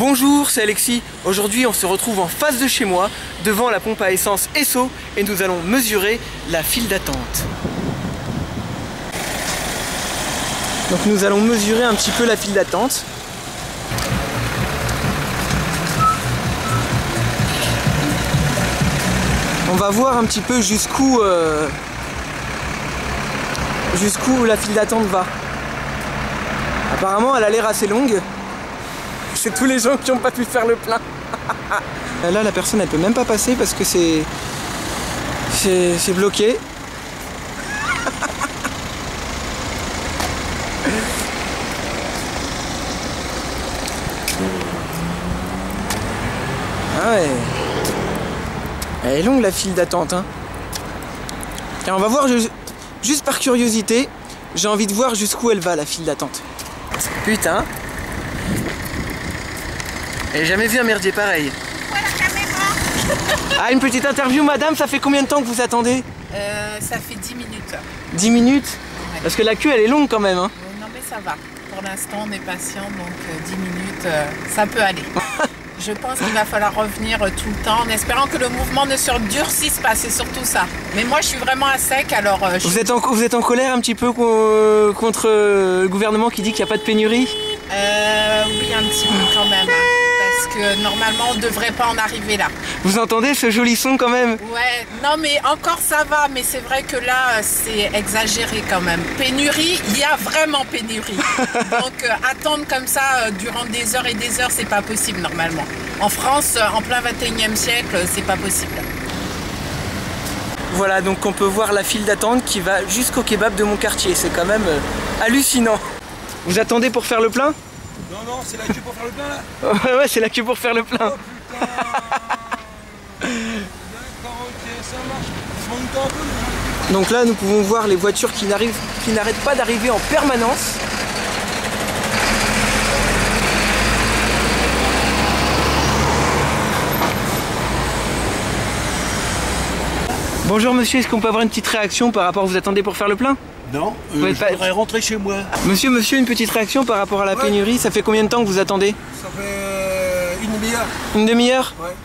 Bonjour, c'est Alexis. Aujourd'hui, on se retrouve en face de chez moi, devant la pompe à essence Esso, et nous allons mesurer la file d'attente. Donc nous allons mesurer un petit peu la file d'attente. On va voir un petit peu jusqu'où la file d'attente va. Apparemment, elle a l'air assez longue. C'est tous les gens qui n'ont pas pu faire le plein. Là, la personne, elle peut même pas passer parce que c'est bloqué. Ah ouais. Elle est longue la file d'attente, hein. Et on va voir, juste par curiosité, j'ai envie de voir jusqu'où elle va la file d'attente. Putain. J'ai jamais vu un merdier pareil. Ah, une petite interview, madame, ça fait combien de temps que vous attendez? Ça fait 10 minutes. 10 minutes? Ouais. Parce que la queue, elle est longue quand même, hein. Non mais ça va. Pour l'instant, on est patient, donc 10 minutes, ça peut aller. Je pense qu'il va falloir revenir tout le temps, en espérant que le mouvement ne se durcisse pas, c'est surtout ça. Mais moi, je suis vraiment à sec, alors... Vous êtes en colère un petit peu contre le gouvernement qui dit qu'il n'y a pas de pénurie? Oui, un petit peu quand même. Parce que normalement, on ne devrait pas en arriver là. Vous entendez ce joli son quand même? Ouais, non mais encore ça va, mais c'est vrai que là, c'est exagéré quand même. Pénurie, il y a vraiment pénurie. Donc attendre comme ça durant des heures et des heures, c'est pas possible normalement. En France, en plein 21e siècle, c'est pas possible. Voilà, donc on peut voir la file d'attente qui va jusqu'au kebab de mon quartier. C'est quand même hallucinant. Vous attendez pour faire le plein? Non, non, c'est la queue pour faire le plein là. Ouais, c'est la queue pour faire le plein. Oh putain. D'accord, ok, ça marche. Monte un peu. Donc là, nous pouvons voir les voitures qui n'arrêtent pas d'arriver en permanence. Bonjour monsieur, est-ce qu'on peut avoir une petite réaction par rapport à vous attendez pour faire le plein? Non, je voudrais rentrer chez moi. Monsieur, une petite réaction par rapport à la pénurie. Ça fait combien de temps que vous attendez? Ça fait une demi-heure. Une demi-heure? Ouais.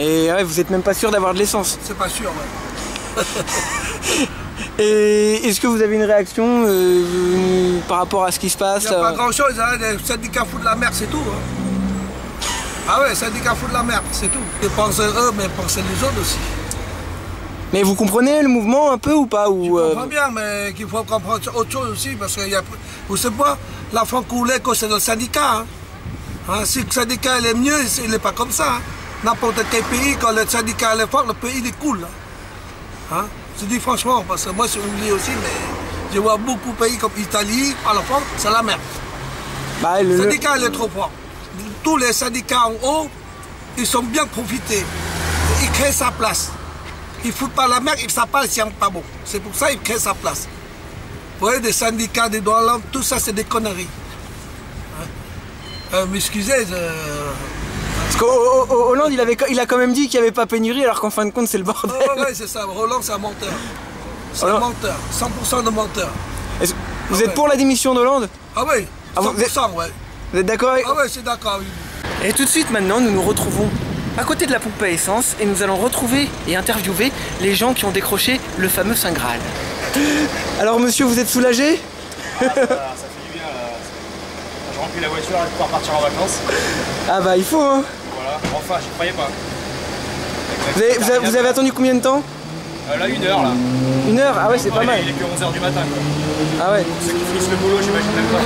Et ouais, vous êtes même pas sûr d'avoir de l'essence? C'est pas sûr, ouais. Et est-ce que vous avez une réaction par rapport à ce qui se passe? Il n'y a pas grand-chose, hein. Les syndicats foutent de la merde, c'est tout. Hein. Ah ouais, les syndicats foutent de la merde, c'est tout. Ils pensent eux, mais pensez les autres aussi. Mais vous comprenez le mouvement un peu ou pas? Je comprends bien, mais qu'il faut comprendre autre chose aussi, parce que vous savez pas, la France coulée, c'est le syndicat. Hein. Si le syndicat il est mieux, il n'est pas comme ça. Hein. N'importe quel pays, quand le syndicat est fort, le pays il coule. Hein. Je dis franchement, parce que moi je suis oublié aussi, mais je vois beaucoup de pays comme l'Italie, à la France, c'est la merde. Bah, le syndicat il est trop fort. Tous les syndicats en haut, ils sont bien profités. Ils créent sa place. Ils ne foutent pas la merde et ça parle si pas bon. C'est pour ça qu'ils créent sa place. Vous voyez, des syndicats, des droits de l'homme, tout ça, c'est des conneries. Hein? M'excusez. Parce qu'Hollande, il a quand même dit qu'il n'y avait pas pénurie, alors qu'en fin de compte, c'est le bordel. Oh, ouais, c'est ça. Hollande, c'est un menteur. C'est un menteur. 100% de menteur. Vous êtes pour la démission d'Hollande? Ah oui, 100%, ouais. Vous êtes d'accord avec... Ah oui, c'est d'accord, oui. Et tout de suite, maintenant, nous nous retrouvons à côté de la pompe à essence et nous allons retrouver et interviewer les gens qui ont décroché le fameux Saint Graal. Alors monsieur, vous êtes soulagé? Ça fait du bien, je remplis la voiture et pouvoir partir en vacances. Ah bah il faut hein. Voilà, enfin j'y croyais pas. Vous avez attendu combien de temps? Là 1 heure là. 1 heure? Ah ouais, c'est pas mal. Il est que 11 h du matin quoi. Ah ouais. Ceux qui finissent le boulot, j'imagine même pas.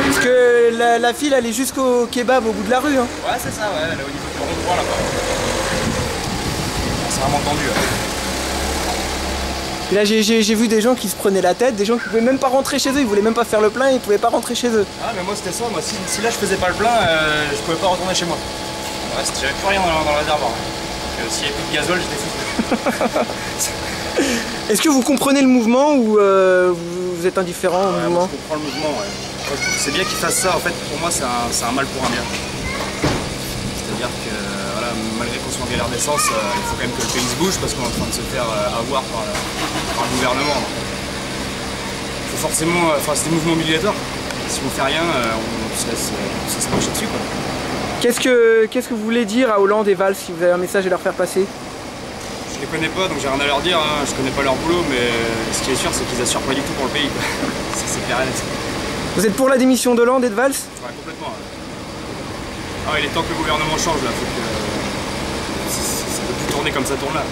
Parce que la file elle est jusqu'au kebab au bout de la rue hein. Ouais c'est ça, ouais, là au niveau du rond-point là-bas. C'est vraiment tendu. Et là j'ai vu des gens qui se prenaient la tête, des gens qui pouvaient même pas rentrer chez eux, ils voulaient même pas faire le plein, ils pouvaient pas rentrer chez eux. Ah mais moi c'était ça, moi si là je faisais pas le plein, je pouvais pas retourner chez moi. Ouais, j'avais plus rien dans le réservoir. Donc s'il y avait plus de gazole, j'étais foutu. Est-ce que vous comprenez le mouvement ou vous êtes indifférent au mouvement? Je comprends le mouvement, ouais. C'est bien qu'ils fassent ça, en fait pour moi c'est un mal pour un bien. C'est-à-dire que voilà, malgré qu'on soit en galère d'essence, il faut quand même que le pays se bouge parce qu'on est en train de se faire avoir par le gouvernement. Il faut forcément, c'est des mouvements obligatoires. Si on fait rien, ça se marche dessus quoi. Qu'est-ce que vous voulez dire à Hollande et Valls si vous avez un message à leur faire passer? Je les connais pas, donc j'ai rien à leur dire, hein. Je connais pas leur boulot, mais ce qui est sûr, c'est qu'ils assurent pas du tout pour le pays, quoi. C'est clair et net. Vous êtes pour la démission d'Hollande et de Valls? Ouais, complètement. Ah, il est temps que le gouvernement change, là. Faut que... ça peut plus tourner comme ça tourne là.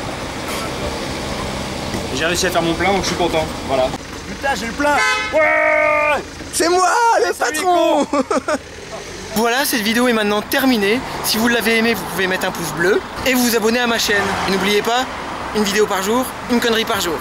J'ai réussi à faire mon plein, donc je suis content. Voilà. Putain, j'ai le plein. Ouais! C'est moi, le patron. Voilà, cette vidéo est maintenant terminée. Si vous l'avez aimé, vous pouvez mettre un pouce bleu et vous abonner à ma chaîne. Et n'oubliez pas, une vidéo par jour, une connerie par jour.